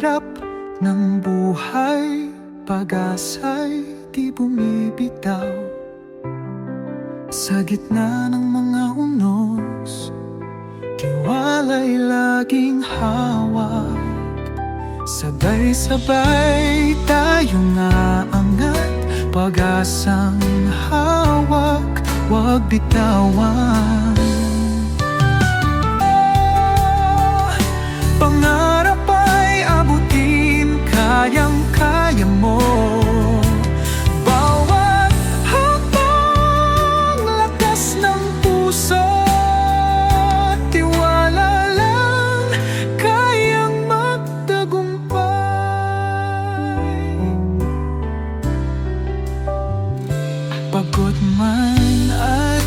hirap ng buhay, pag-asa'y di bumibitaw. Sa gitna ng mga unos, tiwala'y laging hawak. Sabay-sabay tayong aangat, pag-asang hawak, huwag bitawan. Pangarap ay abutin, kayang-kaya mo. Bawat hakbang, lakas ng puso, tiwala lang, kayang magtagumpay. Pagod man at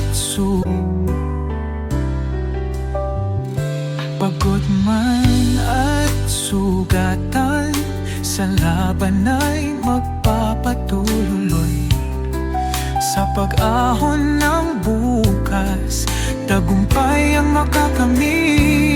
pagod man at sugatan, sa laban ay magpapatuloy. Sa pag-ahon ng bukas, tagumpay ang makakamit.